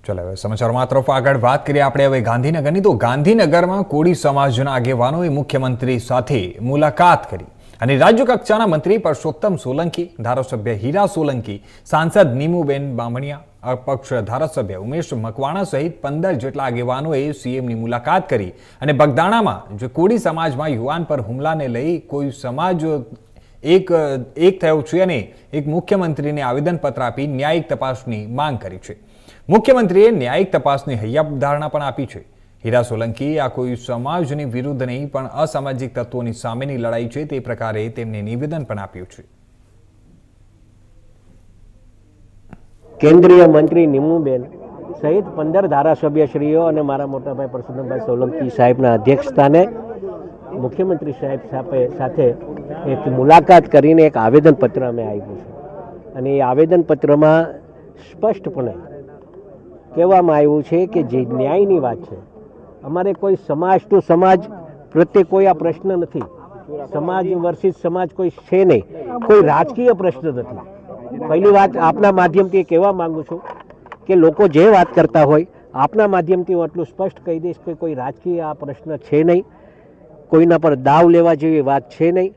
ચલો હવે સમાચારમાં તરફ આગળ વાત કરીએ આપણે હવે ગાંધીનગરની. તો ગાંધીનગરમાં કોળી સમાજના આગેવાનોએ મુખ્યમંત્રી સાથે મુલાકાત કરી અને રાજ્ય કક્ષાના મંત્રી પરસોત્તમ સોલંકી, ધારાસભ્ય હીરા સોલંકી, સાંસદ નીમુબેન બામણિયા, અપક્ષ ધારાસભ્ય ઉમેશ મકવાણા સહિત 15 જેટલા આગેવાનોએ સીએમની મુલાકાત કરી અને બગદાણામાં જે કોળી સમાજમાં યુવાન પર હુમલાને લઈ કોઈ સમાજ એક થયો છે અને એક મુખ્યમંત્રીને આવેદનપત્ર આપી ન્યાયિક તપાસની માંગ કરી છે. મુખ્યમંત્રીએ ન્યાયિક તપાસની હૈયાધારણા પણ આપી છે. હીરા સોલંકીએ આ કોઈ સમાજની વિરુદ્ધ નહીં પણ અસામાજિક તત્વોની સામેની લડાઈ છે તે પ્રકારે તેમને નિવેદન પણ આપ્યું છે. કેન્દ્રીય મંત્રી નીમુબેન સહિત 15 ધારાસભ્યશ્રીઓ અને મારા મોટાભાઈ પરસોત્તમભાઈ સોલંકી સાહેબના અધ્યક્ષસ્થાને મુખ્યમંત્રી સાહેબ સાથે એક મુલાકાત કરીને એક આવેદનપત્ર અમે આપ્યું છે અને એ આવેદનપત્રમાં સ્પષ્ટપણે કહેવામાં આવ્યું છે કે જે ન્યાયની વાત છે, અમારે કોઈ સમાજ ટુ સમાજ પ્રત્યે કોઈ આ પ્રશ્ન નથી. સમાજ વર્સિસ સમાજ કોઈ છે નહીં, કોઈ રાજકીય પ્રશ્ન નથી. પહેલી વાત આપના માધ્યમથી કહેવા માંગુ છું કે લોકો જે વાત કરતા હોય આપના માધ્યમથી હું એટલું સ્પષ્ટ કહી દઈશ કે કોઈ રાજકીય આ પ્રશ્ન છે નહીં, કોઈના પર દાવ લેવા જેવી વાત છે નહીં.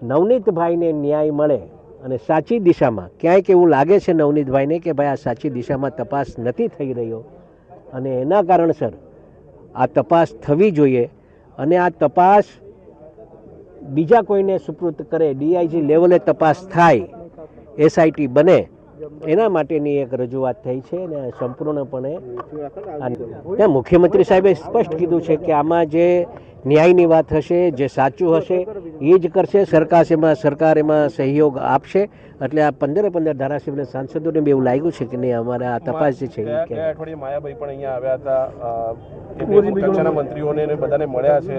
નવનીતભાઈને ન્યાય મળે અને સાચી દિશામાં ક્યાંક એવું લાગે છે નવનીતભાઈને કે ભાઈ આ સાચી દિશામાં તપાસ નથી થઈ રહ્યો અને એના કારણસર આ તપાસ થવી જોઈએ અને આ તપાસ બીજા કોઈને સુપૃત કરે, ડીઆઈજી લેવલે તપાસ થાય, એસઆઈટી બને, એના માટેની એક રજૂઆત થઈ છે અને સંપૂર્ણપણે મુખ્યમંત્રી સાહેબે સ્પષ્ટ કીધું છે કે આમાં જે ન્યાયની વાત હશે, જે સાચું હશે એ જ કરશે. સરકાર એમાં સહયોગ આપશે. એટલે આ 15 ધારાસભ્ય સાંસદોને બી એવું લાગ્યું છે કે નહીં અમારે આ તપાસ જે છે અઠવાડિયે માયાભાઈ પણ અહીંયા આવ્યા હતા, કક્ષાના મંત્રીઓને બધાને મળ્યા છે.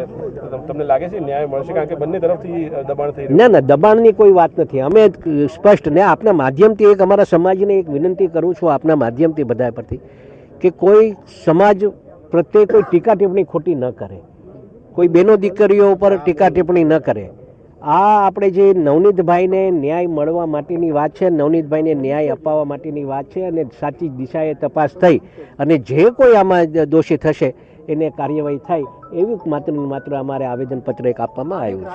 તમને લાગે છે ન્યાય મળશે? કારણ કે બંને તરફથી દબાણ થઈ રહ્યું. ના, દબાણની કોઈ વાત નથી. અમે સ્પષ્ટ ને આપના માધ્યમથી એક અમારા સમાજને એક વિનંતી કરું છું આપના માધ્યમથી બધા પરથી કે કોઈ સમાજ પ્રત્યે કોઈ ટીકા ટિપ્પણી ખોટી ન કરે, કોઈ બેનો દીકરીઓ ઉપર ટીકા ટિપ્પણી ન કરે. આ આપણે જે નવનીતભાઈને ન્યાય મળવા માટેની વાત છે, નવનીતભાઈને ન્યાય અપાવવા માટેની વાત છે અને સાચી દિશાએ તપાસ થઈ અને જે કોઈ આમાં દોષી થશે એને કાર્યવાહી થાય એવી માત્ર અમારે આવેદનપત્ર એક આપવામાં આવ્યું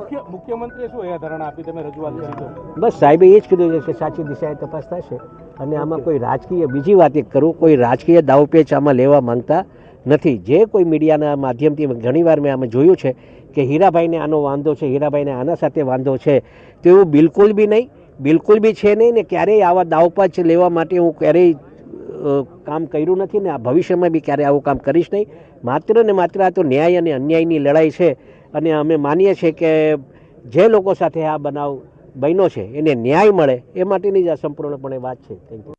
છે. મુખ્યમંત્રીએ શું ધારણા આપી, તમે રજૂઆત કરી? બસ સાહેબે એ જ કીધું છે કે સાચી દિશાએ તપાસ થશે અને આમાં કોઈ રાજકીય, બીજી વાત એક કરું, કોઈ રાજકીય દાવપેચ આમાં લેવા માંગતા નથી. જે કોઈ મીડિયાના માધ્યમથી ઘણીવાર મેં આમાં જોયું છે કે હીરાભાઈને આનો વાંધો છે, હીરાભાઈને આના સાથે વાંધો છે, તો એવું બિલકુલ બી નહીં, બિલકુલ બી છે નહીં ને ક્યારેય આવા દાવપેચ લેવા માટે હું ક્યારેય કામ કર્યું નથી ને આ ભવિષ્યમાં બી ક્યારેય આવું કામ કરીશ નહીં. માત્ર ને માત્ર આ તો ન્યાય અને અન્યાયની લડાઈ છે અને અમે માનીએ છીએ કે જે લોકો સાથે આ બનાવ બન્યો છે એને ન્યાય મળે એ માટેની જ આ સંપૂર્ણપણે વાત છે. Thank you.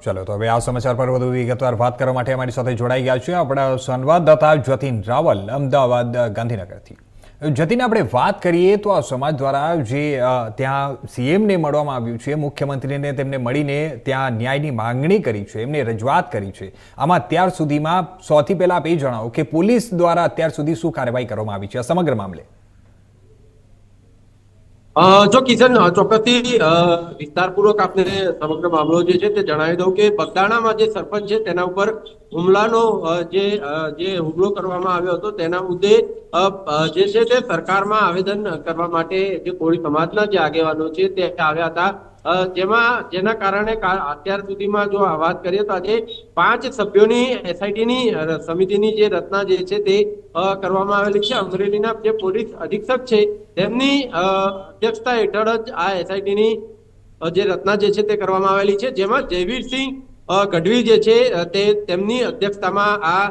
ચલો તો હવે આ સમાચાર પર વધુ વિગતવાર વાત કરવા માટે અમારી સાથે જોડાઈ ગયા છે આપણા સંવાદદાતા જતીન રાવલ અમદાવાદ ગાંધીનગરથી. જતીન, આપણે વાત કરીએ તો આ સમાજ દ્વારા જે ત્યાં સીએમને મળવામાં આવ્યું છે, મુખ્યમંત્રીને તેમને મળીને ત્યાં ન્યાયની માંગણી કરી છે, એમને રજૂઆત કરી છે. આમાં અત્યાર સુધીમાં સૌથી પહેલા આપ એ જણાવો કે પોલીસ દ્વારા અત્યાર સુધી શું કાર્યવાહી કરવામાં આવી છે આ સમગ્ર મામલે? જો કિશન, ચોક્કસથી વિસ્તારપૂર્વક આપને સમગ્ર મામલો જે છે તે જણાવી દઉં કે બગદાણામાં જે સરપંચ છે તેના ઉપર હુમલાનો જે હુમલો કરવામાં આવ્યો હતો તેના મુદ્દે જે છે તે સરકારમાં આવેદન કરવા માટે જે કોળી સમાજના જે આગેવાનો છે તે આવ્યા હતા. જેના કારણે અત્યાર સુધીમાં જો વાત કરીએ તો આજે 5 સભ્યોની એસઆઈટીની સમિતિની જે રચના જે છે તે કરવામાં આવેલી છે. અમરેલીના જે પોલીસ અધિક્ષક છે તેમની અધ્યક્ષતા હેઠળ જ આ એસઆઈટીની જે રચના જે છે તે કરવામાં આવેલી છે, જેમાં જયવીરસિંહ ગઢવી જે છે તેમની અધ્યક્ષતામાં આ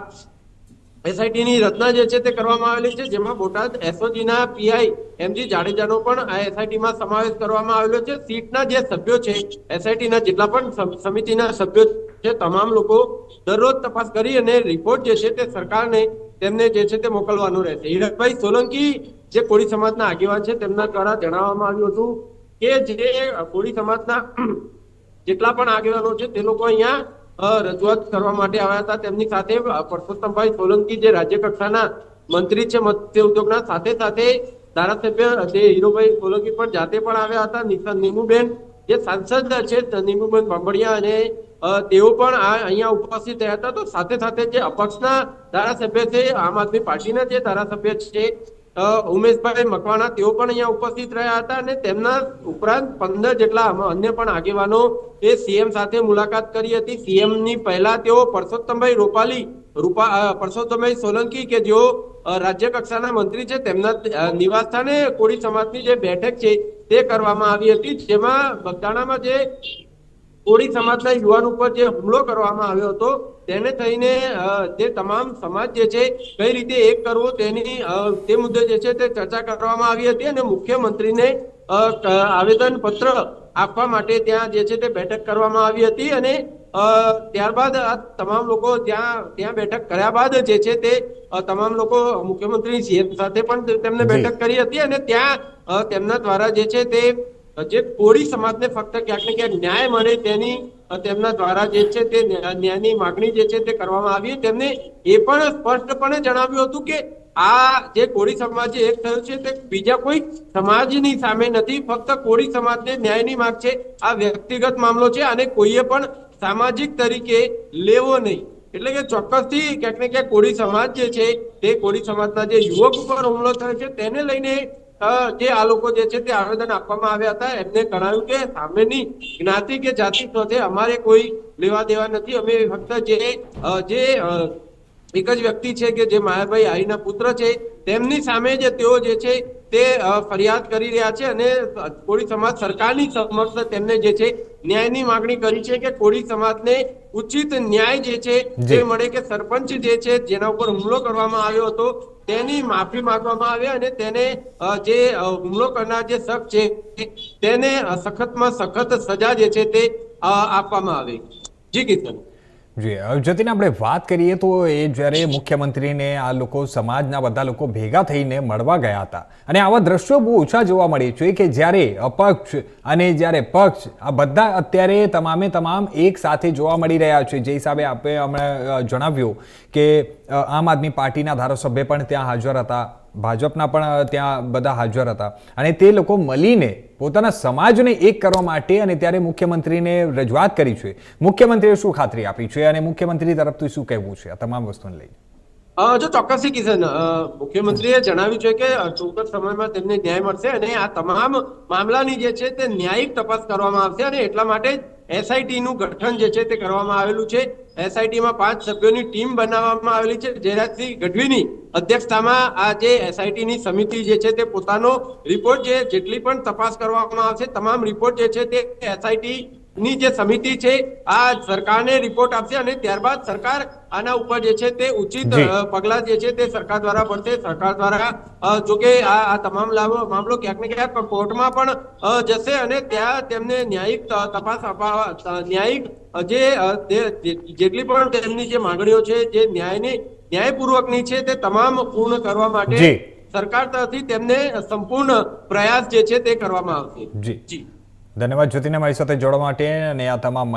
એસઆઈટીની રચના જે છે તે કરવામાં આવેલી છે, જેમાં બોટાદ એસઓજીના પીઆઈ એમજી જાડેજાનો પણ આ એસઆઈટીમાં સમાવેશ કરવામાં આવેલો છે. સીટના જે સભ્યો છે, એસઆઈટીના જેટલા પણ સમિતિના સભ્યો છે, તમામ લોકો દરરોજ તપાસ કરી અને રિપોર્ટ જે છે તે સરકારને તેમને જે છે તે મોકલવાનું રહેશે. હીરાભાઈ સોલંકી જે કોળી સમાજના આગેવાન છે તેમના દ્વારા જણાવવામાં આવ્યું હતું કે જે કોળી સમાજના જેટલા પણ આગેવાનો છે તે લોકો અહીંયા રજૂઆત કરવા માટે આવ્યા હતા. તેમની સાથે પરસોત્તમભાઈ સોલંકી જે રાજ્ય કક્ષાના મંત્રી છે મત્સ્ય ઉદ્યોગના, સાથે સાથે ધારાસભ્ય જે હીરોભાઈ સોલંકી પણ જાતે પણ આવ્યા હતા. નીમુબેન જે સાંસદ છે નીમુબેન બાંભણિયા, અને તેઓ પણ અહીંયા ઉપસ્થિત રહ્યા હતા. તો સાથે સાથે જે અપક્ષના ધારાસભ્ય છે, આમ આદમી પાર્ટીના જે ધારાસભ્ય છે ઉમેશભાઈ મકવાણા, તેઓ પણ અહીંયા ઉપસ્થિત રહ્યા હતા. અને તેમના ઉપરાંત 15 જેટલા અન્ય પણ આગેવાનો એ સીએમ સાથે મુલાકાત કરી હતી. સીએમ ની પહેલા તેઓ પરસોત્તમભાઈ સોલંકી કે જેઓ રાજ્ય કક્ષાના મંત્રી છે, તેમના નિવાસ સ્થાને કોળી સમાજની જે બેઠક છે તે કરવામાં આવી હતી, જેમાં બગદાણામાં જે કોળી સમાજના યુવાન ઉપર જે હુમલો કરવામાં આવ્યો હતો તેને થઈને જે તમામ સમાજ જે છે કઈ રીતે એક કરવો તે મુદ્દે જે છે તે ચર્ચા કરવામાં આવી હતી. અને મુખ્યમંત્રીને આવેદન પત્ર આપવા માટે ત્યાં જે છે તે બેઠક કરવામાં આવી હતી. અને ત્યારબાદ આ તમામ લોકો ત્યાં બેઠક કર્યા બાદ જે છે તે તમામ લોકો મુખ્યમંત્રી સીએમ સાથે પણ તેમને બેઠક કરી હતી. અને ત્યાં તેમના દ્વારા જે છે તે જે કોળી સમાજને ફક્ત ક્યાંક ને ક્યાંક ન્યાય મળે તેમના દ્વારા જે છે તે ન્યાયની માગણી જે છે તે કરવામાં આવી. તેમને એ પણ સ્પષ્ટપણે જણાવ્યું હતું કે આ જે કોળી સમાજ એક થયો છે તે બીજા કોઈ સમાજની સામે નથી, ફક્ત કોળી સમાજને ન્યાયની માંગ છે. આ વ્યક્તિગત મામલો છે અને કોઈએ પણ સામાજિક તરીકે લેવો નહીં. એટલે કે ચોક્કસથી ક્યાંક ને ક્યાંક કોળી સમાજ જે છે તે કોળી સમાજના જે યુવક ઉપર હુમલો થયો છે તેને લઈને જે આ લોકો જે છે તે આવેદન આપવામાં આવ્યા હતા. એમને જણાવ્યું કે સામેની જ્ઞાતિ કે જાતિ સાથે અમારે કોઈ લેવા દેવા નથી. અમે ફક્ત જે એક જ વ્યક્તિ છે કે જે માયાભાઈ આહીના પુત્ર છે તેમની સામે જે તેઓ જે છે તે ફરિયાદ કરી રહ્યા છે. અને કોળી સમાજ સરકારની સમક્ષ તેમને જે છે ન્યાયની માંગણી કરી છે કે કોળી સમાજને ઉચિત ન્યાય જે છે તે મળે, કે સરપંચ જે છે જેના ઉપર હુમલો કરવામાં આવ્યો હતો તેની માફી માંગવામાં આવે અને તેને જે હુમલો કરનાર જે શખ્સ છે તેને સખતમાં સખત સજા જે છે તે આપવામાં આવે. જી કિશન. જી, જતીન, આપણે વાત કરીએ તો એ જ્યારે મુખ્યમંત્રીને આ લોકો સમાજના બધા લોકો ભેગા થઈને મળવા ગયા હતા, અને આવા દ્રશ્યો બહુ ઓછા જોવા મળે છે કે જ્યારે અપક્ષ અને જ્યારે પક્ષ આ બધા અત્યારે તમામ એક સાથે જોવા મળી રહ્યા છે. જે હિસાબે આપણે હમણાં જણાવ્યું કે આમ આદમી પાર્ટીના ધારાસભ્ય પણ ત્યાં હાજર હતા, ભાજપના પણ ત્યાં બધા હાજર હતા, અને તે લોકો મળીને પોતાના સમાજને એક કરવા માટે અને ત્યારે મુખ્યમંત્રીને રજૂઆત કરી છે. મુખ્યમંત્રીએ શું ખાતરી આપી છે અને મુખ્યમંત્રી તરફથી શું કહેવું છે આ તમામ વસ્તુને લઈને? જો ચોક્કસથી કિશન, મુખ્યમંત્રીએ જણાવ્યું છે કે ચોક્કસ સમયમાં તેમને ન્યાય મળશે અને આ તમામ મામલાની જે છે તે ન્યાયિક તપાસ કરવામાં આવશે. અને એટલા માટે એસઆઈટી નું ગઠન જે છે તે કરવામાં આવેલું છે. એસઆઈટીમાં 5 સભ્યોની ટીમ બનાવવામાં આવેલી છે. જયરાજસિંહ ગઢવીની અધ્યક્ષતામાં આ જે એસઆઈટીની સમિતિ જે છે તે પોતાનો રિપોર્ટ જેટલી પણ તપાસ કરવામાં આવશે તમામ રિપોર્ટ જે છે તે એસઆઈટી ની જે સમિતિ છે આ સરકારને રિપોર્ટ આપશે. અને ત્યારબાદ સરકાર આના ઉપર જે છે તે ઉચિત પગલા જે છે તે સરકાર દ્વારા પડશે. સરકાર દ્વારા જોકે આ તમામ મામલો ક્યાંક ને ક્યાંક કોર્ટમાં પણ જશે અને ત્યાં તેમને ન્યાયિક તપાસ અપાવવા, ન્યાયિક જેટલી પણ તેમની જે માંગણીઓ છે જે ન્યાયપૂર્વકની છે તે તમામ પૂર્ણ કરવા માટે સરકાર તરફથી તેમને સંપૂર્ણ પ્રયાસ જે છે તે કરવામાં આવશે. જી, ધન્યવાદ જ્યોતિને મારી સાથે જોડવા માટે અને આ તમામ